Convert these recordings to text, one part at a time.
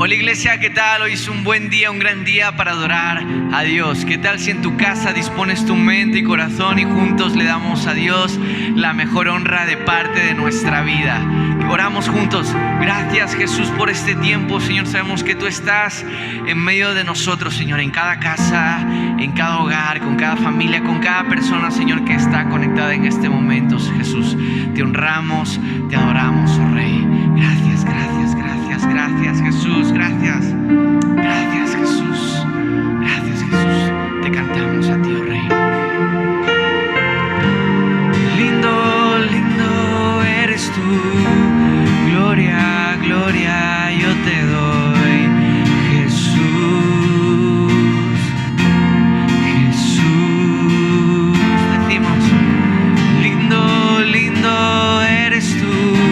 Hola iglesia, ¿qué tal? Hoy es un buen día, un gran día para adorar a Dios. ¿Qué tal si en tu casa dispones tu mente y corazón y juntos le damos a Dios la mejor honra de parte de nuestra vida? Oramos juntos. Gracias Jesús por este tiempo, Señor. Sabemos que tú estás en medio de nosotros, Señor, en cada casa, en cada hogar, con cada familia, con cada persona, Señor, que está conectada en este momento. Jesús, te honramos, te adoramos, oh Rey. Gracias, gracias, gracias, gracias Jesús, gracias. Gracias Jesús, gracias Jesús. Te cantamos a ti, oh Rey. Lindo, lindo eres tú. Gloria, gloria yo te doy. Jesús, Jesús. Decimos, lindo, lindo eres tú.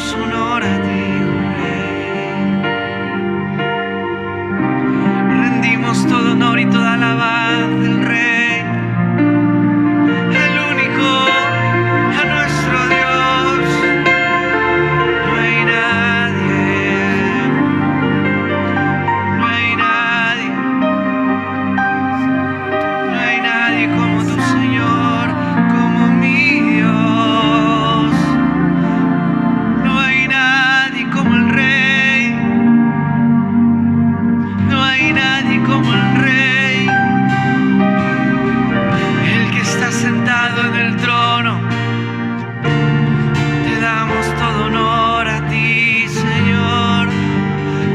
damos honor a ti, Rey. Rendimos todo honor y toda alabanza al Rey, el único, a nuestro Dios. No hay nadie, no hay nadie, no hay nadie como tu Señor, como mi Dios. No hay nadie como el Rey, no hay nadie como el Rey, el que está sentado en el trono. Te damos todo honor a ti, Señor,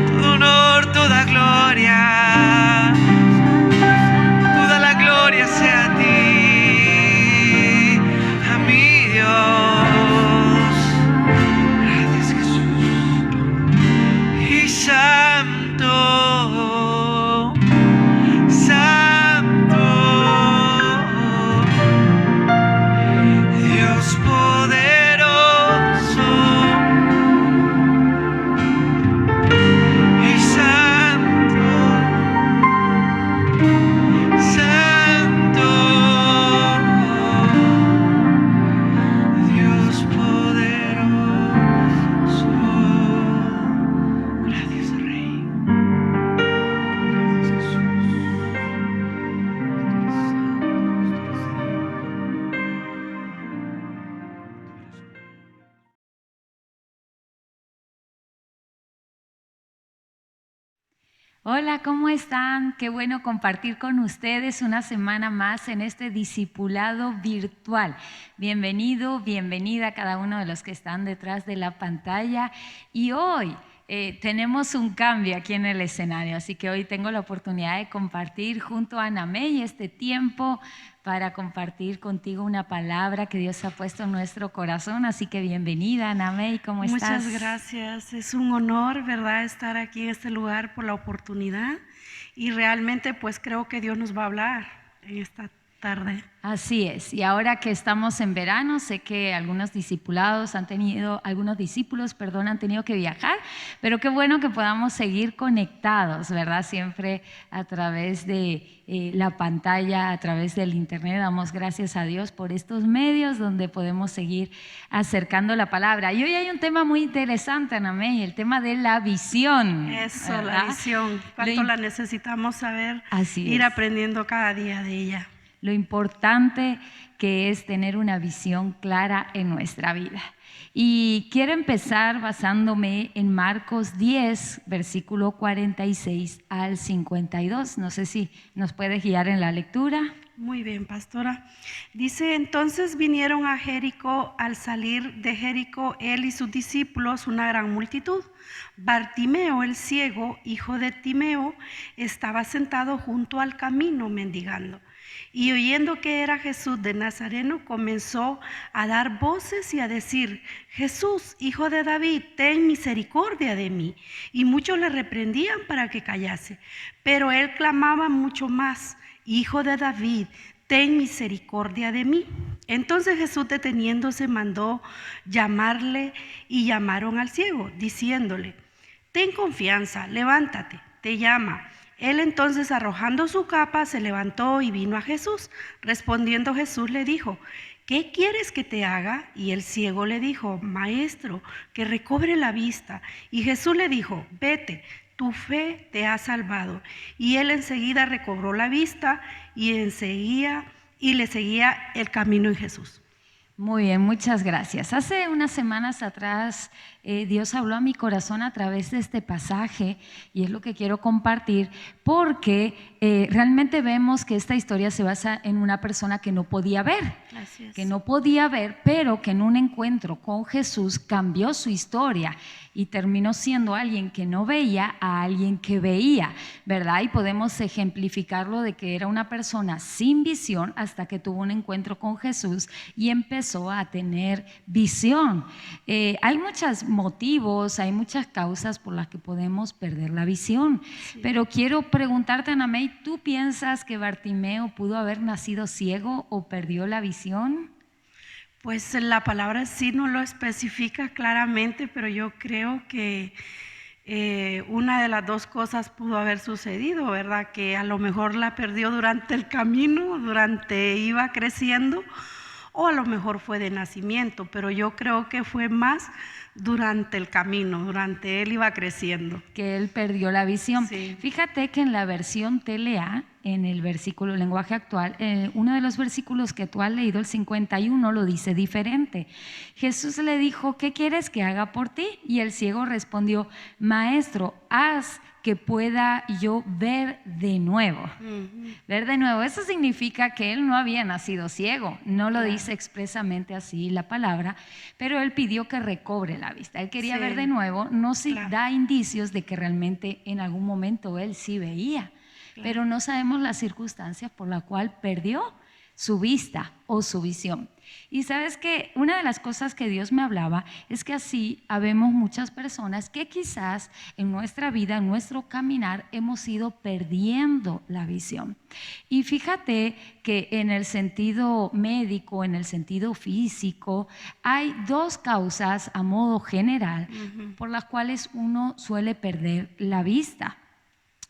todo honor, toda gloria, toda la gloria sea a ti, a mi Dios. Gracias, Jesús. Y santo, santo, Dios poderoso. Y santo, santo, Dios poderoso. Gracias, Rey. Gracias, Jesús. Hola, ¿cómo están? Qué bueno compartir con ustedes una semana más en este discipulado virtual. Bienvenido, bienvenida a cada uno de los que están detrás de la pantalla. Y hoy tenemos un cambio aquí en el escenario, así que hoy tengo la oportunidad de compartir junto a Anamey este tiempo para compartir contigo una palabra que Dios ha puesto en nuestro corazón. Así que bienvenida, Anamey, ¿cómo estás? Muchas gracias, es un honor, ¿verdad?, estar aquí en este lugar por la oportunidad y realmente pues creo que Dios nos va a hablar en esta tarde. Así es, y ahora que estamos en verano, sé que algunos discípulos han tenido que viajar, pero qué bueno que podamos seguir conectados, ¿verdad? Siempre a través de la pantalla, a través del internet. Damos gracias a Dios por estos medios donde podemos seguir acercando la palabra. Y hoy hay un tema muy interesante, Anamey, el tema de la visión. Eso, ¿verdad? la visión, cuánto la necesitamos saber, ir aprendiendo cada día de ella. Lo importante que es tener una visión clara en nuestra vida. Y quiero empezar basándome en Marcos 10, versículo 46 al 52. No sé si nos puede guiar en la lectura. Muy bien, pastora. Dice, entonces vinieron a Jericó. Al salir de Jericó, él y sus discípulos, una gran multitud. Bartimeo, el ciego, hijo de Timeo, estaba sentado junto al camino mendigando. Y oyendo que era Jesús de Nazareno, comenzó a dar voces y a decir, Jesús, hijo de David, ten misericordia de mí. Y muchos le reprendían para que callase. Pero él clamaba mucho más, Hijo de David, ten misericordia de mí. Entonces Jesús, deteniéndose, mandó llamarle y llamaron al ciego, diciéndole, ten confianza, levántate, te llama. Él entonces, arrojando su capa, se levantó y vino a Jesús. Respondiendo Jesús le dijo, ¿qué quieres que te haga? Y el ciego le dijo, Maestro, que recobre la vista. Y Jesús le dijo, vete, tu fe te ha salvado. Y él enseguida recobró la vista y le seguía el camino en Jesús. Muy bien, muchas gracias. Hace unas semanas atrás Dios habló a mi corazón a través de este pasaje y es lo que quiero compartir porque realmente vemos que esta historia se basa en una persona que no podía ver, pero que en un encuentro con Jesús cambió su historia y terminó siendo alguien que no veía a alguien que veía, ¿verdad? Y podemos ejemplificarlo de que era una persona sin visión hasta que tuvo un encuentro con Jesús y empezó a tener visión. Hay muchos motivos, hay muchas causas por las que podemos perder la visión, pero quiero preguntarte, Anamey, ¿tú piensas que Bartimeo pudo haber nacido ciego o perdió la visión? Pues la palabra sí no lo especifica claramente, pero yo creo que una de las dos cosas pudo haber sucedido, ¿verdad? Que a lo mejor la perdió durante el camino, iba creciendo, o a lo mejor fue de nacimiento, pero yo creo que fue más durante el camino, durante él iba creciendo. Que él perdió la visión. Sí. Fíjate que en la versión TLA, en el versículo lenguaje actual, uno de los versículos que tú has leído, el 51, lo dice diferente. Jesús le dijo, ¿qué quieres que haga por ti? Y el ciego respondió, Maestro, haz que pueda yo ver de nuevo. Ver de nuevo, eso significa que él no había nacido ciego, no lo dice expresamente así la palabra, pero él pidió que recobre la vista, él quería ver de nuevo, no se da indicios de que realmente en algún momento él sí veía, pero no sabemos las circunstancias por la cual perdió su vista o su visión. Y sabes que una de las cosas que Dios me hablaba es que así habemos muchas personas que quizás en nuestra vida, en nuestro caminar, hemos ido perdiendo la visión. Y fíjate que en el sentido médico, en el sentido físico, hay dos causas a modo general por las cuales uno suele perder la vista.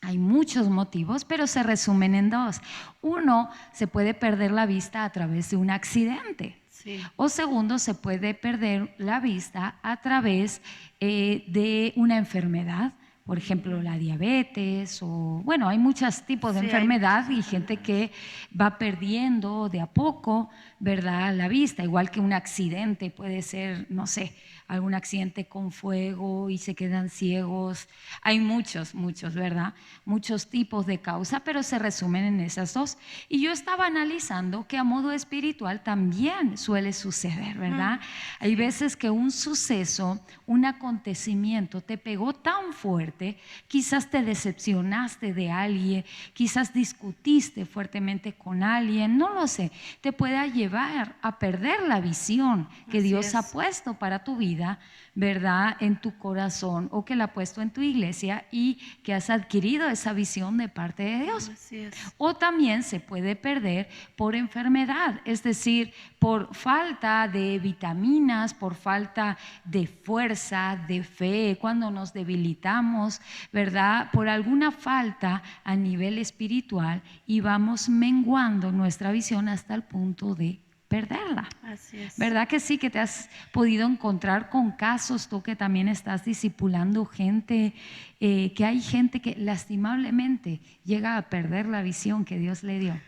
Hay muchos motivos, pero se resumen en dos. Uno, se puede perder la vista a través de un accidente. Sí. O segundo, se puede perder la vista a través de una enfermedad. Por ejemplo, la diabetes o, bueno, hay muchos tipos de enfermedad y gente que va perdiendo de a poco, ¿verdad?, la vista. Igual que un accidente puede ser, no sé, algún accidente con fuego y se quedan ciegos. Hay muchos, ¿verdad? Muchos tipos de causa, pero se resumen en esas dos. Y yo estaba analizando que a modo espiritual también suele suceder, ¿verdad? Hay veces que un suceso, un acontecimiento te pegó tan fuerte, quizás te decepcionaste de alguien, quizás discutiste fuertemente con alguien, no lo sé, te puede llevar a perder la visión que Dios ha puesto para tu vida, ¿verdad?, en tu corazón, o que la ha puesto en tu iglesia y que has adquirido esa visión de parte de Dios. Así es. O también se puede perder por enfermedad, es decir, por falta de vitaminas, por falta de fuerza, de fe, cuando nos debilitamos, ¿verdad?, por alguna falta a nivel espiritual y vamos menguando nuestra visión hasta el punto de perderla. Así es. ¿Verdad que sí? Que te has podido encontrar con casos, tú que también estás discipulando gente, que hay gente que lastimablemente llega a perder la visión que Dios le dio.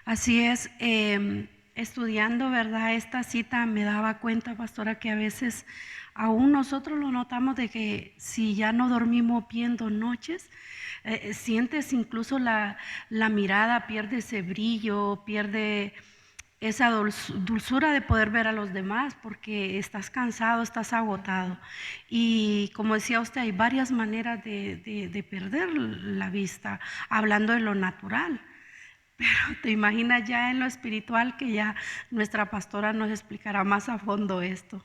Así es. Estudiando, ¿verdad?, esta cita me daba cuenta, pastora, que a veces aún nosotros lo notamos de que si ya no dormimos bien 2 noches, sientes incluso la mirada, pierde ese brillo, pierde esa dulzura de poder ver a los demás porque estás cansado, estás agotado. Y como decía usted, hay varias maneras de perder la vista, hablando de lo natural. Pero te imaginas ya en lo espiritual, que ya nuestra pastora nos explicará más a fondo esto.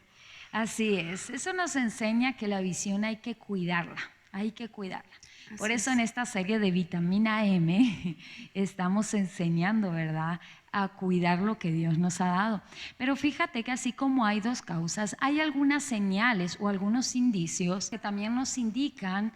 Así es, eso nos enseña que la visión hay que cuidarla, hay que cuidarla. Por eso en esta serie de Vitamina M estamos enseñando, ¿verdad?, a cuidar lo que Dios nos ha dado. Pero fíjate que así como hay dos causas, hay algunas señales o algunos indicios que también nos indican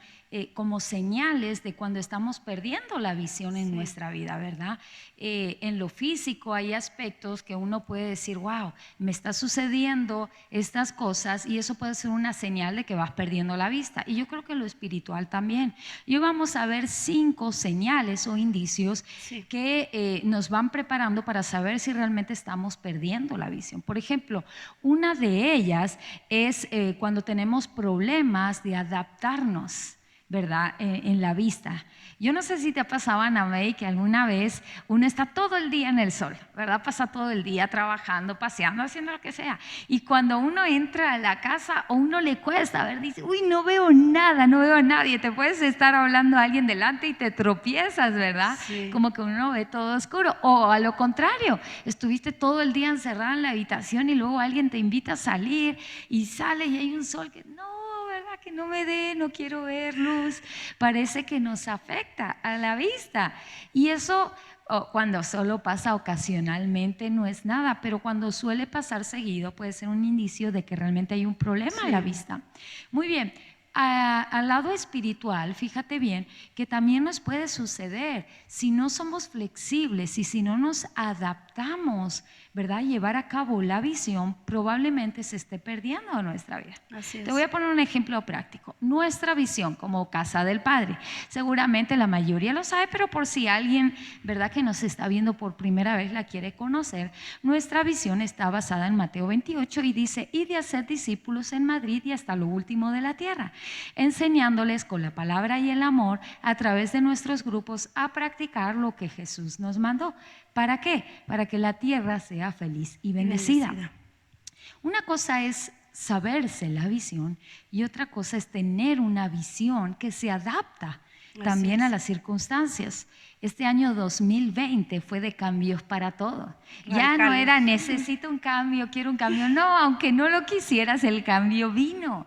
como señales de cuando estamos perdiendo la visión en nuestra vida, ¿verdad? En lo físico hay aspectos que uno puede decir, wow, me está sucediendo estas cosas, y eso puede ser una señal de que vas perdiendo la vista. Y yo creo que lo espiritual también. Y hoy vamos a ver 5 señales o indicios que nos van preparando para saber si realmente estamos perdiendo la visión. Por ejemplo, una de ellas es cuando tenemos problemas de adaptarnos, ¿verdad?, en la vista. Yo no sé si te ha pasado, Ana May, que alguna vez uno está todo el día en el sol, ¿verdad? Pasa todo el día trabajando, paseando, haciendo lo que sea. Y cuando uno entra a la casa, o uno le cuesta, a ver, dice, uy, no veo nada, no veo a nadie. Te puedes estar hablando a alguien delante y te tropiezas, ¿verdad? Sí. Como que uno ve todo oscuro. O a lo contrario, estuviste todo el día encerrada en la habitación y luego alguien te invita a salir y sale y hay un sol que no, ¿verdad? que no me dé, no quiero ver luz. Parece que nos afecta a la vista. Y eso cuando solo pasa ocasionalmente no es nada, pero cuando suele pasar seguido puede ser un indicio de que realmente hay un problema en la vista. Muy bien. Al lado espiritual, fíjate bien que también nos puede suceder si no somos flexibles y si no nos adaptamos, ¿verdad? Llevar a cabo la visión, probablemente se esté perdiendo en nuestra vida. Así es. Te voy a poner un ejemplo práctico. Nuestra visión como casa del Padre, seguramente la mayoría lo sabe, pero por si alguien, ¿verdad?, que nos está viendo por primera vez la quiere conocer, nuestra visión está basada en Mateo 28 y dice: "Y de hacer discípulos en Madrid y hasta lo último de la tierra, enseñándoles con la palabra y el amor a través de nuestros grupos a practicar lo que Jesús nos mandó". ¿Para qué? Para que la tierra sea feliz y bendecida. Una cosa es saberse la visión y otra cosa es tener una visión que se adapta también a las circunstancias. Este año 2020 fue de cambios para todo. Ya no era necesito un cambio, quiero un cambio. No, aunque no lo quisieras, el cambio vino.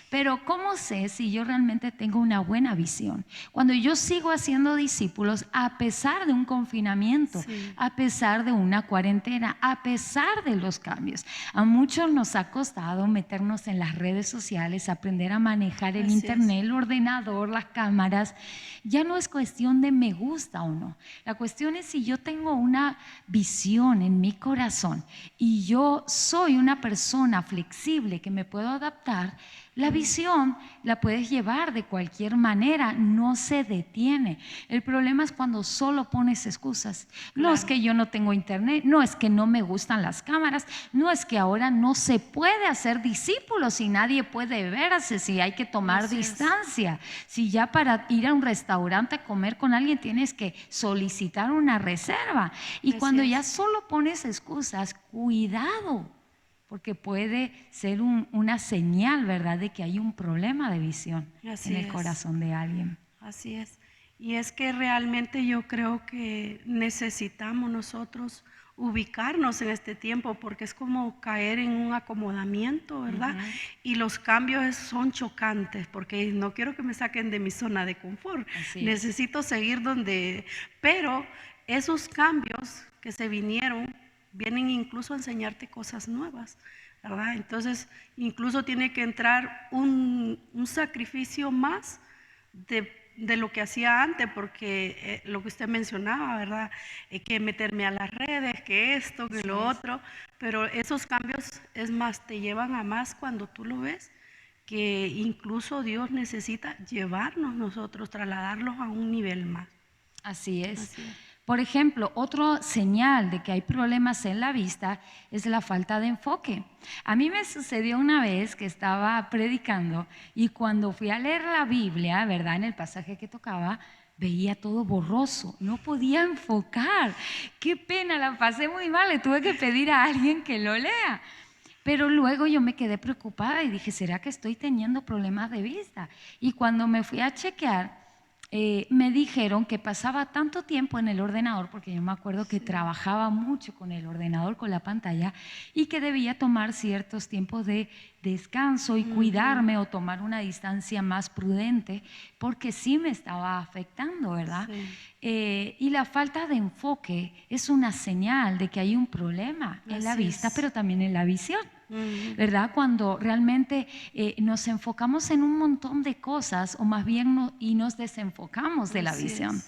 Pero ¿cómo sé si yo realmente tengo una buena visión? Cuando yo sigo haciendo discípulos a pesar de un confinamiento, a pesar de una cuarentena, a pesar de los cambios. A muchos nos ha costado meternos en las redes sociales, aprender a manejar el internet, el ordenador, las cámaras. Ya no es cuestión de me gusta o no. La cuestión es si yo tengo una visión en mi corazón y yo soy una persona flexible que me puedo adaptar. La visión la puedes llevar de cualquier manera, no se detiene. El problema es cuando solo pones excusas. No es que yo no tengo internet, no es que no me gustan las cámaras, no es que ahora no se puede hacer discípulos y nadie puede verse, si hay que tomar distancia. Si ya para ir a un restaurante a comer con alguien tienes que solicitar una reserva. Y cuando ya solo pones excusas, cuidado. Porque puede ser una señal, ¿verdad?, de que hay un problema de visión en el corazón de alguien. Así es. Y es que realmente yo creo que necesitamos nosotros ubicarnos en este tiempo, porque es como caer en un acomodamiento, ¿verdad? Y los cambios son chocantes, porque no quiero que me saquen de mi zona de confort. Necesito seguir donde... Pero esos cambios que se vienen incluso a enseñarte cosas nuevas, ¿verdad? Entonces, incluso tiene que entrar un sacrificio más de lo que hacía antes, porque lo que usted mencionaba, ¿verdad? Que meterme a las redes, que esto, que lo otro, pero esos cambios, es más, te llevan a más cuando tú lo ves, que incluso Dios necesita llevarnos nosotros, trasladarlos a un nivel más. Así es. Por ejemplo, otra señal de que hay problemas en la vista es la falta de enfoque. A mí me sucedió una vez que estaba predicando y cuando fui a leer la Biblia, ¿verdad?, en el pasaje que tocaba, veía todo borroso, no podía enfocar. Qué pena, la pasé muy mal, le tuve que pedir a alguien que lo lea. Pero luego yo me quedé preocupada y dije, ¿será que estoy teniendo problemas de vista? Y cuando me fui a chequear, me dijeron que pasaba tanto tiempo en el ordenador, porque yo me acuerdo que trabajaba mucho con el ordenador, con la pantalla, y que debía tomar ciertos tiempos de descanso y cuidarme o tomar una distancia más prudente, porque sí me estaba afectando, ¿verdad? Y la falta de enfoque es una señal de que hay un problema en la vista, pero también en la visión. ¿Verdad? Cuando realmente nos enfocamos en un montón de cosas o más bien y nos desenfocamos de la visión.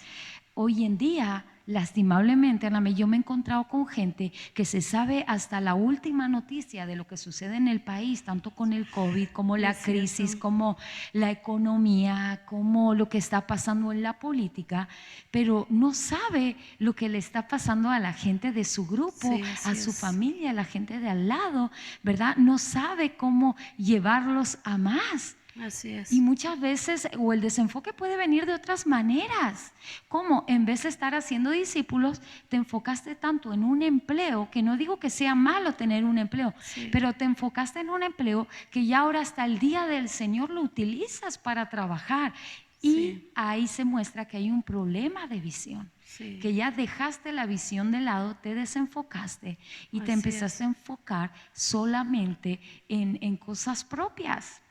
Hoy en día, lastimablemente, yo me he encontrado con gente que se sabe hasta la última noticia de lo que sucede en el país, tanto con el COVID como la crisis, como la economía, como lo que está pasando en la política, pero no sabe lo que le está pasando a la gente de su grupo, a su familia, a la gente de al lado, ¿verdad? No sabe cómo llevarlos a más. Así es. Y muchas veces, o el desenfoque puede venir de otras maneras, como en vez de estar haciendo discípulos, te enfocaste tanto en un empleo, que no digo que sea malo tener un empleo, pero te enfocaste en un empleo que ya ahora hasta el día del Señor lo utilizas para trabajar. Y ahí se muestra que hay un problema de visión, que ya dejaste la visión de lado, te desenfocaste y te empezaste a enfocar solamente en cosas propias.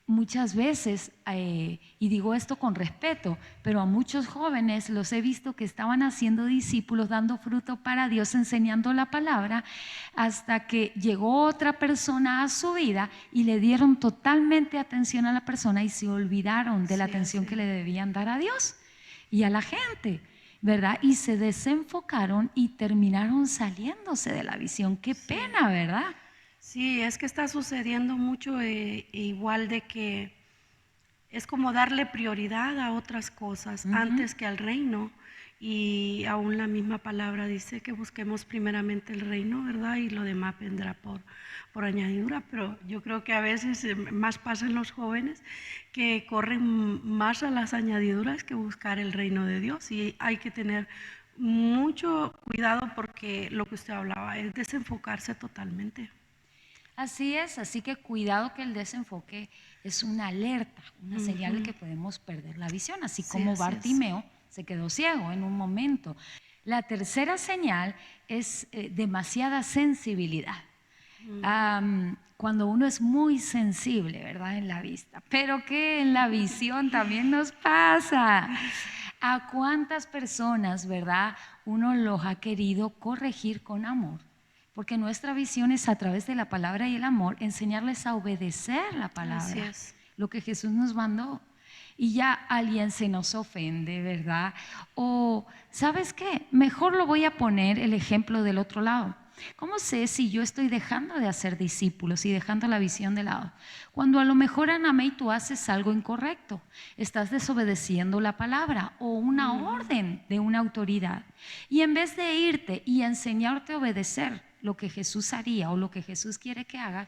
muchas veces, y digo esto con respeto, pero a muchos jóvenes los he visto que estaban haciendo discípulos, dando fruto para Dios, enseñando la palabra, hasta que llegó otra persona a su vida y le dieron totalmente atención a la persona y se olvidaron de la atención que le debían dar a Dios y a la gente, ¿verdad? Y se desenfocaron y terminaron saliéndose de la visión. Qué pena, ¿verdad? Sí, es que está sucediendo mucho, igual de que es como darle prioridad a otras cosas antes que al reino. Y aún la misma palabra dice que busquemos primeramente el reino, ¿verdad? Y lo demás vendrá por añadidura. Pero yo creo que a veces más pasa en los jóvenes que corren más a las añadiduras que buscar el reino de Dios. Y hay que tener mucho cuidado porque lo que usted hablaba es desenfocarse totalmente. Así es, así que cuidado, que el desenfoque es una alerta, una señal de que podemos perder la visión, así como Bartimeo se quedó ciego en un momento. La tercera señal es demasiada sensibilidad. Cuando uno es muy sensible, ¿verdad? En la vista, pero que en la visión también nos pasa. ¿A cuántas personas, verdad, uno los ha querido corregir con amor? Porque nuestra visión es, a través de la palabra y el amor, enseñarles a obedecer la palabra, lo que Jesús nos mandó. Y ya alguien se nos ofende, ¿verdad? O, ¿sabes qué? Mejor lo voy a poner el ejemplo del otro lado. ¿Cómo sé si yo estoy dejando de hacer discípulos y dejando la visión de lado? Cuando a lo mejor, Anamey, tú haces algo incorrecto, estás desobedeciendo la palabra o una orden de una autoridad. Y en vez de irte y enseñarte a obedecer lo que Jesús haría o lo que Jesús quiere que hagas,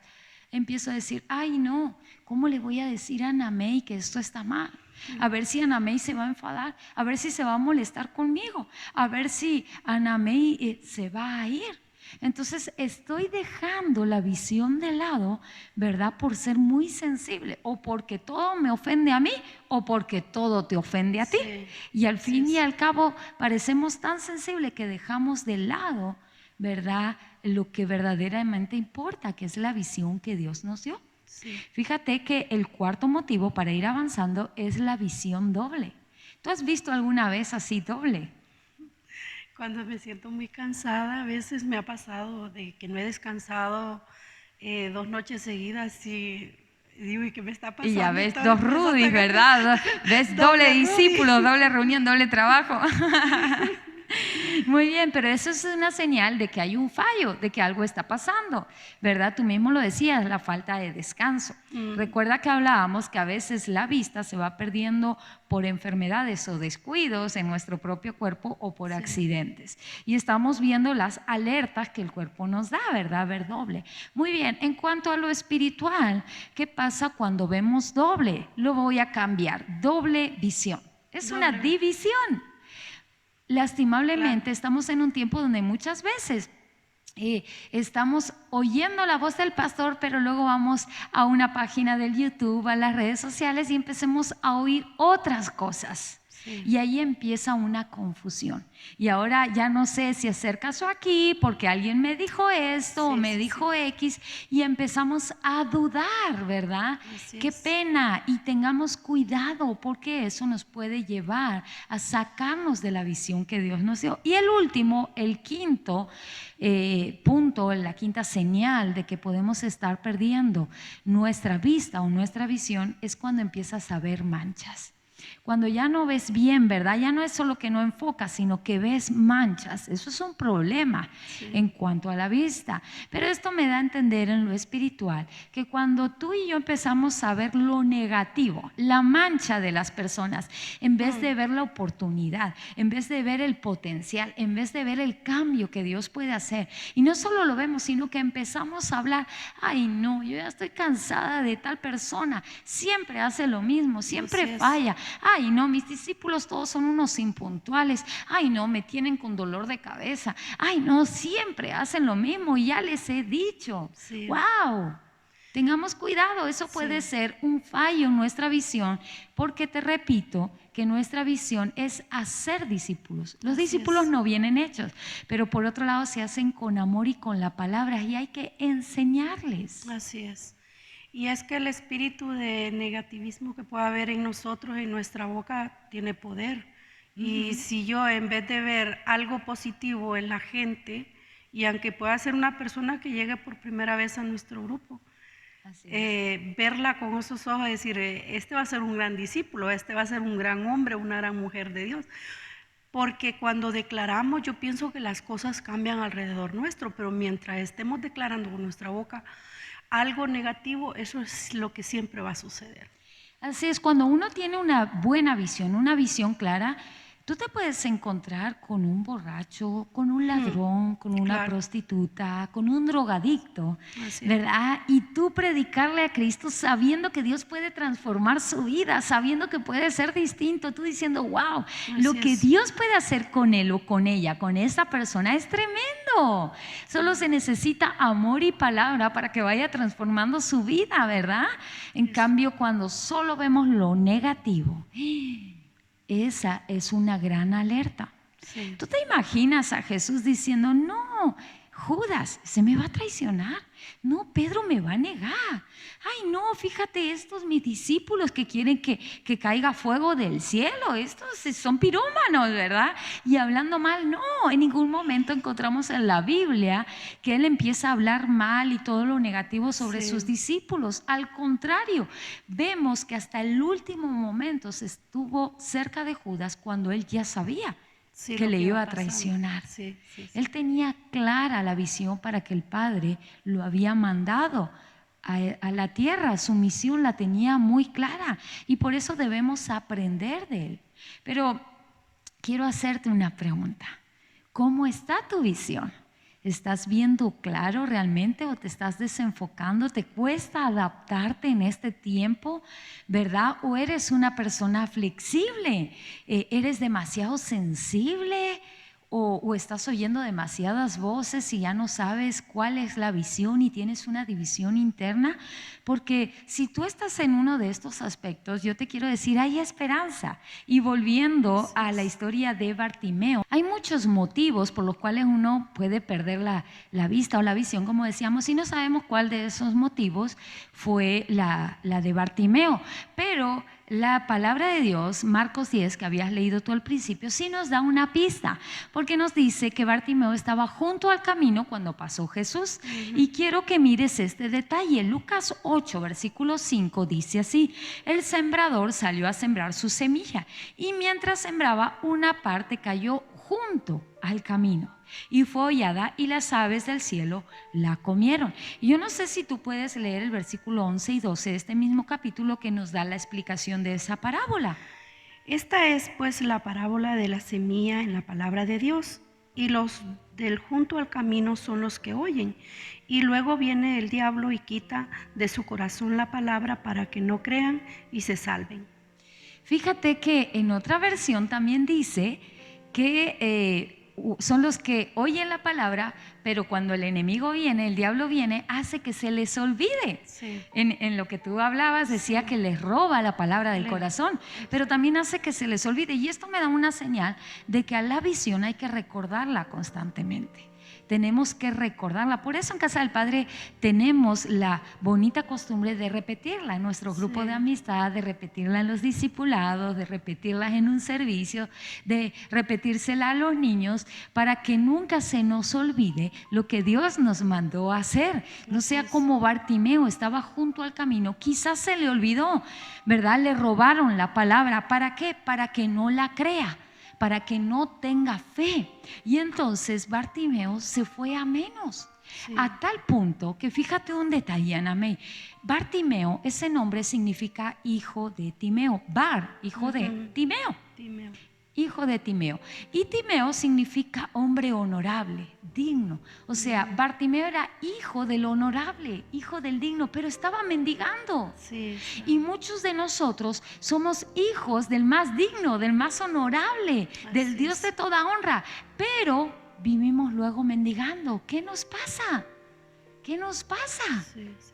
empiezo a decir, ay no, ¿cómo le voy a decir a Anamey que esto está mal? A ver si Anamey se va a enfadar, a ver si se va a molestar conmigo, a ver si Anamey se va a ir. Entonces estoy dejando la visión de lado, ¿verdad? Por ser muy sensible, o porque todo me ofende a mí o porque todo te ofende a ti. Y al fin y al cabo parecemos tan sensibles que dejamos de lado, ¿verdad?, lo que verdaderamente importa, que es la visión que Dios nos dio. Fíjate que el cuarto motivo para ir avanzando es la visión doble. ¿Tú has visto alguna vez así doble? Cuando me siento muy cansada, a veces me ha pasado de que no he descansado 2 noches seguidas y digo, ¿y qué me está pasando? Y ya ves dos Rudis, ¿verdad? Ves doble discípulo, doble reunión, doble trabajo. Muy bien, pero eso es una señal de que hay un fallo, de que algo está pasando, ¿verdad? Tú mismo lo decías, la falta de descanso. Recuerda que hablábamos que a veces la vista se va perdiendo por enfermedades o descuidos en nuestro propio cuerpo o por accidentes. Y estamos viendo las alertas que el cuerpo nos da, ¿verdad? Ver doble. Muy bien, en cuanto a lo espiritual, ¿qué pasa cuando vemos doble? Lo voy a cambiar, doble visión. Es una división. Lastimablemente estamos en un tiempo donde muchas veces estamos oyendo la voz del pastor, pero luego vamos a una página del YouTube, a las redes sociales y empecemos a oír otras cosas. Y ahí empieza una confusión. Y ahora ya no sé si hacer caso aquí porque alguien me dijo esto o me dijo X, y empezamos a dudar, ¿verdad? Qué pena, y tengamos cuidado porque eso nos puede llevar a sacarnos de la visión que Dios nos dio. Y el último, el quinto punto, la quinta señal de que podemos estar perdiendo nuestra vista o nuestra visión es cuando empiezas a ver manchas. Cuando ya no ves bien, ¿verdad? Ya no es solo que no enfocas, sino que ves manchas. Eso es un problema en cuanto a la vista. Pero esto me da a entender en lo espiritual que cuando tú y yo empezamos a ver lo negativo, la mancha de las personas, en vez de ver la oportunidad, en vez de ver el potencial, en vez de ver el cambio que Dios puede hacer, y no solo lo vemos, sino que empezamos a hablar, ay no, yo ya estoy cansada de tal persona, siempre hace lo mismo, siempre falla. Ay, no, mis discípulos todos son unos impuntuales. Ay, no, me tienen con dolor de cabeza. Ay, no, siempre hacen lo mismo y ya les he dicho. ¡Wow! Tengamos cuidado, eso puede ser un fallo en nuestra visión, porque te repito que nuestra visión es hacer discípulos. Los discípulos no vienen hechos, pero por otro lado se hacen con amor y con la palabra, y hay que enseñarles. Así es. Y es que el espíritu de negativismo que puede haber en nosotros, en nuestra boca, tiene poder. Y si yo, en vez de ver algo positivo en la gente, y aunque pueda ser una persona que llegue por primera vez a nuestro grupo, Así es. verla con esos ojos y decir, este va a ser un gran discípulo, este va a ser un gran hombre, una gran mujer de Dios. Porque cuando declaramos, yo pienso que las cosas cambian alrededor nuestro, pero mientras estemos declarando con nuestra boca algo negativo, eso es lo que siempre va a suceder. Así es, cuando uno tiene una buena visión, una visión clara, tú te puedes encontrar con un borracho, con un ladrón, con una Claro. prostituta, con un drogadicto, Así es. ¿verdad? Y tú predicarle a Cristo sabiendo que Dios puede transformar su vida, sabiendo que puede ser distinto, tú diciendo, wow, lo Así que es. Dios puede hacer con él o con ella, con esa persona, es tremendo. Solo se necesita amor y palabra para que vaya transformando su vida, ¿verdad? En cambio, cuando solo vemos lo negativo, esa es una gran alerta. Sí. ¿Tú te imaginas a Jesús diciendo, no, Judas se me va a traicionar? No, Pedro me va a negar. Ay, no, fíjate, estos mis discípulos que quieren que caiga fuego del cielo, estos son pirómanos, ¿verdad? Y hablando mal, no, en ningún momento encontramos en la Biblia que él empieza a hablar mal y todo lo negativo sobre Sí. sus discípulos. Al contrario, vemos que hasta el último momento se estuvo cerca de Judas cuando él ya sabía Sí, que lo le iba a pasando. traicionar. Sí, sí, sí. Él tenía clara la visión para que el Padre lo había mandado a la tierra, su misión la tenía muy clara y por eso debemos aprender de él. Pero quiero hacerte una pregunta. ¿Cómo está tu visión? ¿Estás viendo claro realmente o te estás desenfocando? ¿Te cuesta adaptarte en este tiempo, verdad? ¿O eres una persona flexible? ¿Eres demasiado sensible? ¿O estás oyendo demasiadas voces y ya no sabes cuál es la visión y tienes una división interna? Porque si tú estás en uno de estos aspectos, yo te quiero decir, hay esperanza. Y volviendo a la historia de Bartimeo, hay muchos motivos por los cuales uno puede perder la vista o la visión, como decíamos, y no sabemos cuál de esos motivos fue la de Bartimeo. Pero la palabra de Dios, Marcos 10, que habías leído tú al principio, sí nos da una pista, porque nos dice que Bartimeo estaba junto al camino cuando pasó Jesús. Y quiero que mires este detalle. Lucas 8, versículo 5 dice así: el sembrador salió a sembrar su semilla y mientras sembraba, una parte cayó junto al camino y fue hollada y las aves del cielo la comieron. Y yo no sé si tú puedes leer el versículo 11 y 12 de este mismo capítulo que nos da la explicación de esa parábola. Esta es pues la parábola de la semilla en la palabra de Dios, y los del junto al camino son los que oyen, y luego viene el diablo y quita de su corazón la palabra para que no crean y se salven. Fíjate que en otra versión también dice que son los que oyen la palabra, pero cuando el enemigo viene, el diablo viene, hace que se les olvide. Sí. En lo que tú hablabas decía que les roba la palabra del corazón, pero también hace que se les olvide. Y esto me da una señal de que a la visión hay que recordarla constantemente. Tenemos que recordarla. Por eso en Casa del Padre tenemos la bonita costumbre de repetirla en nuestro grupo de amistad, de repetirla en los discipulados, de repetirla en un servicio, de repetírsela a los niños, para que nunca se nos olvide lo que Dios nos mandó a hacer. No sea como Bartimeo, estaba junto al camino, quizás se le olvidó, ¿verdad? Le robaron la palabra. ¿Para qué? Para que no la crea, para que no tenga fe. Y entonces Bartimeo se fue a menos. Sí. A tal punto que fíjate un detalle, Ana May. Bartimeo, ese nombre significa hijo de Timeo. Bar, hijo de Timeo. Timeo. Hijo de Timeo. Y Timeo significa hombre honorable, digno. O sea, Bartimeo era hijo del honorable, hijo del digno, pero estaba mendigando. Sí. Y muchos de nosotros somos hijos del más digno, del más honorable, del Dios de toda honra, pero vivimos luego mendigando. ¿Qué nos pasa? ¿Qué nos pasa?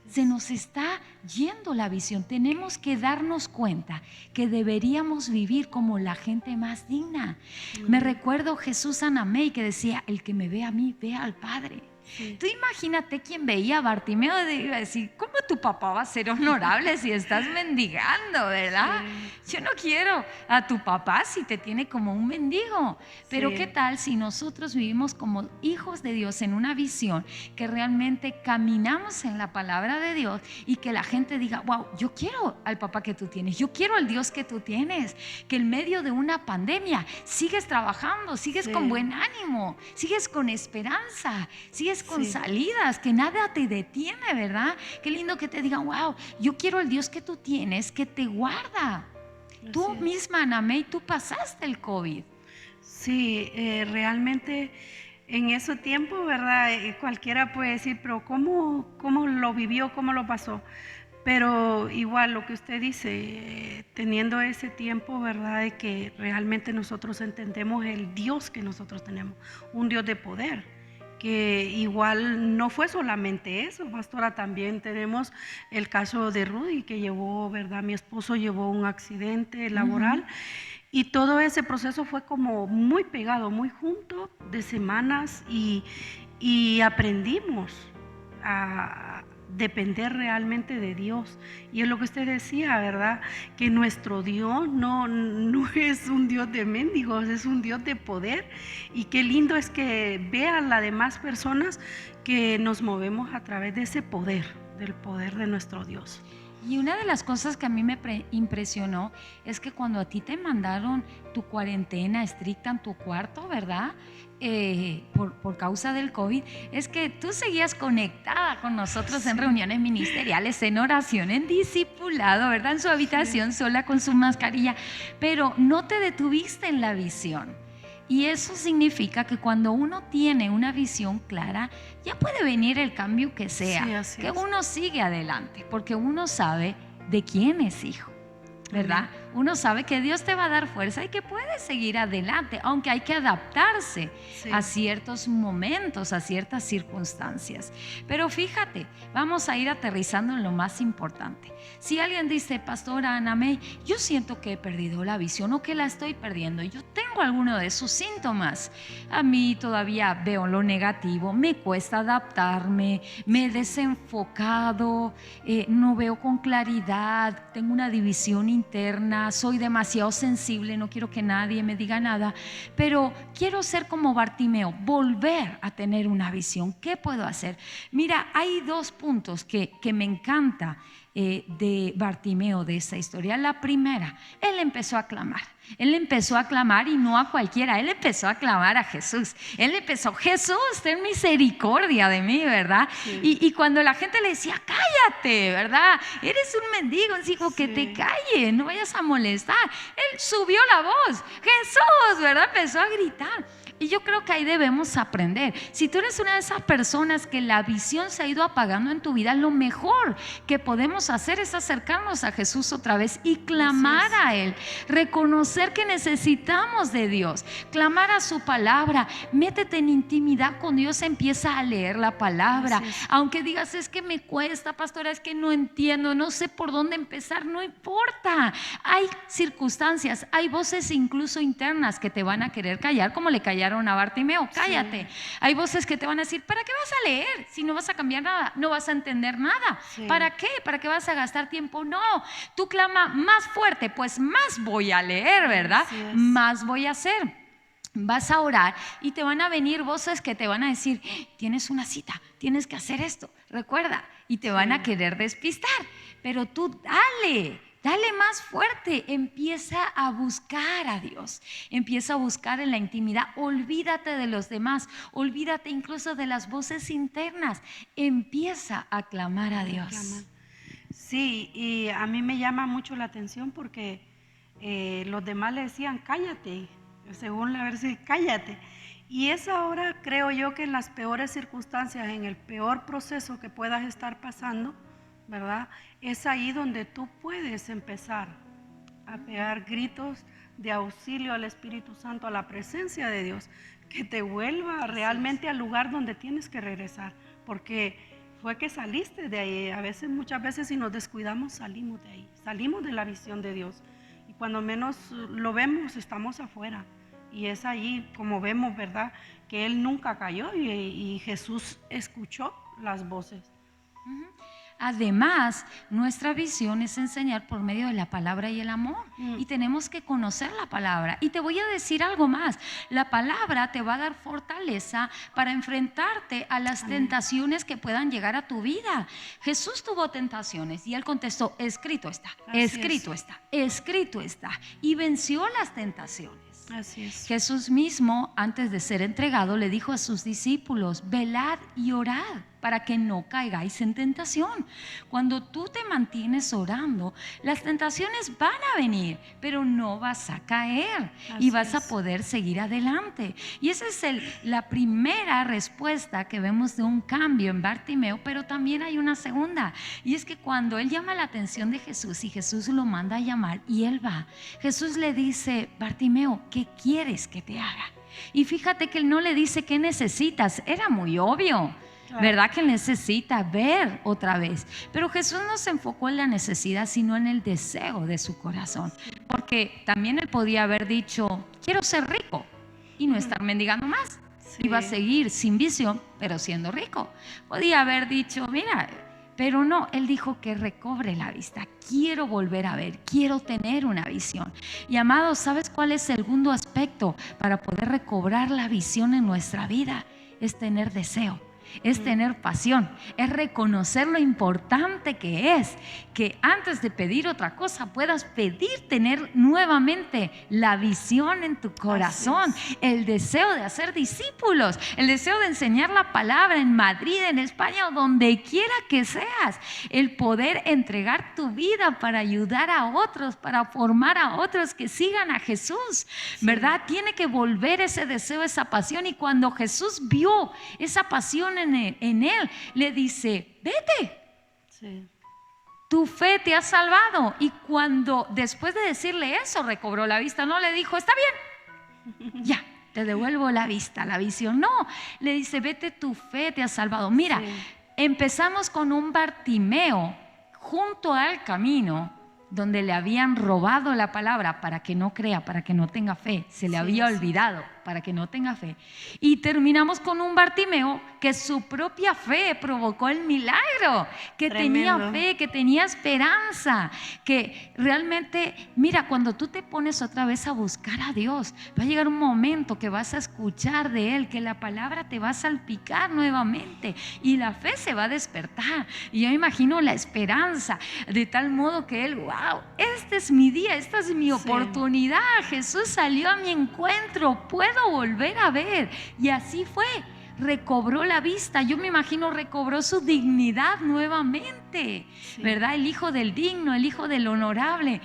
Se nos está yendo la visión. Tenemos que darnos cuenta que deberíamos vivir como la gente más digna. Me recuerdo Jesús Ana May que decía: el que me ve a mí, ve al Padre. Sí. Tú imagínate quien veía a Bartimeo y iba a decir, ¿cómo tu papá va a ser honorable si estás mendigando, verdad? Sí. Yo no quiero a tu papá si te tiene como un mendigo. Pero Sí. ¿qué tal si nosotros vivimos como hijos de Dios en una visión, que realmente caminamos en la palabra de Dios y que la gente diga, wow, yo quiero al papá que tú tienes, yo quiero al Dios que tú tienes, que en medio de una pandemia sigues trabajando, sigues Sí. con buen ánimo, sigues con esperanza, sigues con Sí. salidas, que nada te detiene, ¿verdad? Qué lindo que te digan, wow, yo quiero el Dios que tú tienes, que te guarda. Tú Así es. misma, Anamey, tú pasaste el COVID. Sí, realmente en ese tiempo, ¿verdad? Cualquiera puede decir, pero ¿cómo lo vivió, cómo lo pasó? Pero igual lo que usted dice, teniendo ese tiempo, ¿verdad? De que realmente nosotros entendemos el Dios que nosotros tenemos, un Dios de poder, que igual no fue solamente eso, pastora, también tenemos el caso de Rudy, que llevó, ¿verdad? Mi esposo llevó un accidente laboral. Y todo ese proceso fue como muy pegado, muy junto, de semanas, y aprendimos a depender realmente de Dios. Y es lo que usted decía, ¿verdad? Que nuestro Dios no es un Dios de mendigos, es un Dios de poder. Y qué lindo es que vean las demás personas que nos movemos a través de ese poder, del poder de nuestro Dios. Y una de las cosas que a mí me impresionó es que cuando a ti te mandaron tu cuarentena estricta en tu cuarto, ¿verdad? Por causa del COVID, es que tú seguías conectada con nosotros en reuniones ministeriales, en oración, en discipulado, ¿verdad? En su habitación sola con su mascarilla, pero no te detuviste en la visión. Y eso significa que cuando uno tiene una visión clara, ya puede venir el cambio que sea, Sí, así que es. uno sigue adelante, porque uno sabe de quién es hijo, ¿verdad? Amén. Uno sabe que Dios te va a dar fuerza y que puedes seguir adelante, aunque hay que adaptarse Sí. a ciertos momentos, a ciertas circunstancias. Pero fíjate, vamos a ir aterrizando en lo más importante. Si alguien dice, pastora Anamey, yo siento que he perdido la visión o que la estoy perdiendo, yo tengo alguno de esos síntomas, a mí todavía veo lo negativo, me cuesta adaptarme, me he desenfocado, no veo con claridad, tengo una división interna, soy demasiado sensible, no quiero que nadie me diga nada, pero quiero ser como Bartimeo, volver a tener una visión. ¿Qué puedo hacer? Mira, hay dos puntos que me encanta de Bartimeo, de esta historia. La primera, él empezó a clamar. Él empezó a clamar, y no a cualquiera, él empezó a clamar a Jesús. Él empezó, Jesús, ten misericordia de mí, ¿verdad? Sí. Y cuando la gente le decía, cállate, ¿verdad? Eres un mendigo, él dijo, que Sí. te calle, no vayas a molestar. Él subió la voz, Jesús, ¿verdad? Empezó a gritar. Y yo creo que ahí debemos aprender. Si tú eres una de esas personas que la visión se ha ido apagando en tu vida, lo mejor que podemos hacer es acercarnos a Jesús otra vez y clamar a Él, reconocer que necesitamos de Dios, clamar a su palabra, métete en intimidad con Dios, empieza a leer la palabra. Aunque digas, es que me cuesta, pastora, es que no entiendo, no sé por dónde empezar, no importa. Hay circunstancias, hay voces incluso internas que te van a querer callar, como le callaron a Bartimeo, cállate. Hay voces que te van a decir, ¿para qué vas a leer si no vas a cambiar nada? No vas a entender nada. ¿Para qué? ¿Para qué vas a gastar tiempo? No, tú clama más fuerte, pues más voy a leer, ¿verdad? Más voy a hacer. Vas a orar y te van a venir voces que te van a decir, tienes una cita, tienes que hacer esto, recuerda, y te van a querer despistar, pero tú dale más fuerte, empieza a buscar a Dios, empieza a buscar en la intimidad, olvídate de los demás, olvídate incluso de las voces internas, empieza a clamar a Dios. Sí, y a mí me llama mucho la atención porque los demás le decían, cállate, según la versión, cállate. Y es ahora, creo yo, que en las peores circunstancias, en el peor proceso que puedas estar pasando, ¿verdad? Es ahí donde tú puedes empezar a pegar gritos de auxilio al Espíritu Santo, a la presencia de Dios, que te vuelva realmente al lugar donde tienes que regresar, porque fue que saliste de ahí. Muchas veces si nos descuidamos salimos de ahí, salimos de la visión de Dios, y cuando menos lo vemos estamos afuera. Y es allí como vemos, ¿verdad? Que él nunca cayó y Jesús escuchó las voces. Además, nuestra visión es enseñar por medio de la palabra y el amor. Y tenemos que conocer la palabra. Y te voy a decir algo más. La palabra te va a dar fortaleza para enfrentarte a las tentaciones que puedan llegar a tu vida. Jesús tuvo tentaciones y él contestó, escrito está, escrito está, escrito está. Y venció las tentaciones. Así es. Jesús mismo, antes de ser entregado, le dijo a sus discípulos, velad y orad para que no caigáis en tentación. Cuando tú te mantienes orando, las tentaciones van a venir, pero no vas a caer y vas a poder seguir adelante. Y esa es la primera respuesta que vemos de un cambio en Bartimeo, pero también hay una segunda. Y es que cuando él llama la atención de Jesús y Jesús lo manda a llamar y él va, Jesús le dice, Bartimeo, ¿qué quieres que te haga? Y fíjate que él no le dice qué necesitas, era muy obvio. ¿Verdad que necesita ver otra vez? Pero Jesús no se enfocó en la necesidad, sino en el deseo de su corazón. Porque también él podía haber dicho, quiero ser rico y no estar mendigando más. Iba a seguir sin visión, pero siendo rico. Podía haber dicho, mira, pero no, él dijo que recobre la vista. Quiero volver a ver, quiero tener una visión. Y amados, ¿sabes cuál es el segundo aspecto para poder recobrar la visión en nuestra vida? Es tener deseo. Es tener pasión, es reconocer lo importante que es que antes de pedir otra cosa puedas pedir tener nuevamente la visión en tu corazón, el deseo de hacer discípulos, el deseo de enseñar la palabra en Madrid, en España o donde quiera que seas, el poder entregar tu vida para ayudar a otros, para formar a otros que sigan a Jesús, ¿verdad? Tiene que volver ese deseo, esa pasión. Y cuando Jesús vio esa pasión en él, le dice, vete, tu fe te ha salvado. Y cuando después de decirle eso recobró la vista, no le dijo, está bien, ya, te devuelvo la vista, la visión. No, le dice, vete, tu fe te ha salvado. Mira, empezamos con un Bartimeo junto al camino donde le habían robado la palabra para que no crea, para que no tenga fe. Se le había olvidado para que no tenga fe. Y terminamos con un Bartimeo que su propia fe provocó el milagro, que tenía fe, que tenía esperanza, que realmente, mira, cuando tú te pones otra vez a buscar a Dios, va a llegar un momento que vas a escuchar de Él, que la palabra te va a salpicar nuevamente y la fe se va a despertar. Y yo imagino la esperanza, de tal modo que Él, wow, este es mi día, esta es mi oportunidad, Jesús salió a mi encuentro, puedo volver a ver. Y así fue, recobró la vista. Yo me imagino recobró su dignidad nuevamente, ¿verdad? El hijo del digno, el hijo del honorable.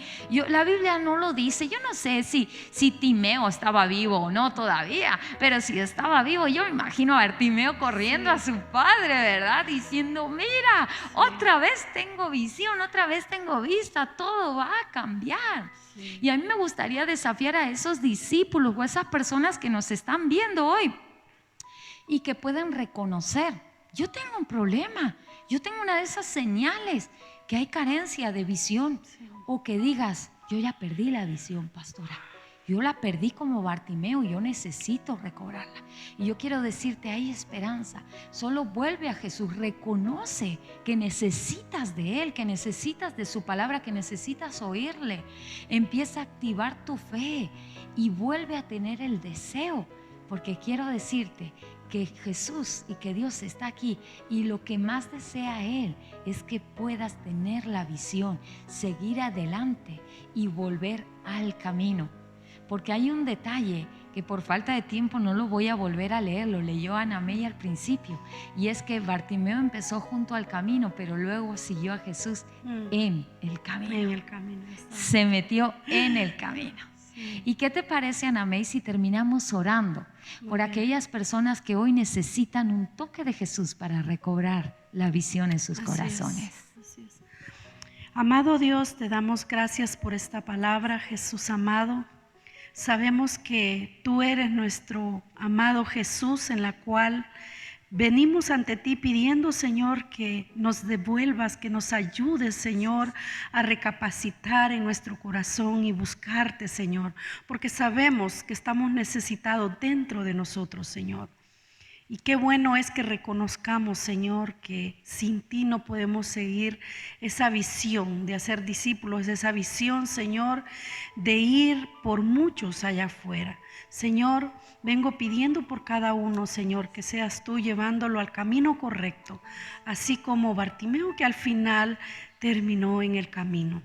La Biblia no lo dice. Yo no sé si Timeo estaba vivo o no todavía, pero si estaba vivo, yo me imagino a Bartimeo corriendo a su padre, ¿verdad? Diciendo, mira, otra vez tengo visión, otra vez tengo vista, todo va a cambiar. Y a mí me gustaría desafiar a esos discípulos o a esas personas que nos están viendo hoy y que pueden reconocer, yo tengo un problema, yo tengo una de esas señales, que hay carencia de visión, o que digas, yo ya perdí la visión, pastora, yo la perdí como Bartimeo, yo necesito recobrarla. Y yo quiero decirte, hay esperanza, solo vuelve a Jesús, reconoce que necesitas de Él, que necesitas de su palabra, que necesitas oírle, empieza a activar tu fe y vuelve a tener el deseo, porque quiero decirte que Jesús y que Dios está aquí, y lo que más desea Él es que puedas tener la visión, seguir adelante y volver al camino. Porque hay un detalle que por falta de tiempo no lo voy a volver a leer, lo leyó Ana May al principio, y es que Bartimeo empezó junto al camino, pero luego siguió a Jesús en el camino. En el camino se metió en el camino. ¿Y qué te parece, Ana May, si terminamos orando por aquellas personas que hoy necesitan un toque de Jesús para recobrar la visión en sus corazones? Así es. Amado Dios, te damos gracias por esta palabra, Jesús amado. Sabemos que tú eres nuestro amado Jesús, en la cual Venimos ante ti pidiendo, Señor, que nos devuelvas, que nos ayudes, Señor, a recapacitar en nuestro corazón y buscarte, Señor, porque sabemos que estamos necesitados dentro de nosotros, Señor. Y qué bueno es que reconozcamos, Señor, que sin ti no podemos seguir esa visión de hacer discípulos, esa visión, Señor, de ir por muchos allá afuera. Señor, vengo pidiendo por cada uno, Señor, que seas tú llevándolo al camino correcto, así como Bartimeo, que al final terminó en el camino.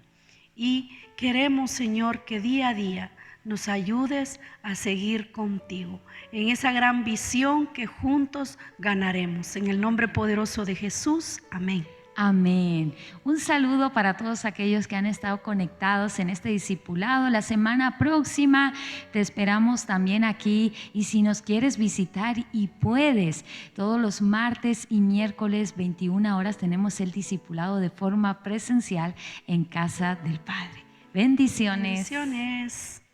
Y queremos, Señor, que día a día nos ayudes a seguir contigo en esa gran visión que juntos ganaremos. En el nombre poderoso de Jesús, amén. Amén. Un saludo para todos aquellos que han estado conectados en este discipulado. La semana próxima te esperamos también aquí, y si nos quieres visitar y puedes, todos los martes y miércoles 21 horas tenemos el discipulado de forma presencial en Casa del Padre. Bendiciones. Bendiciones.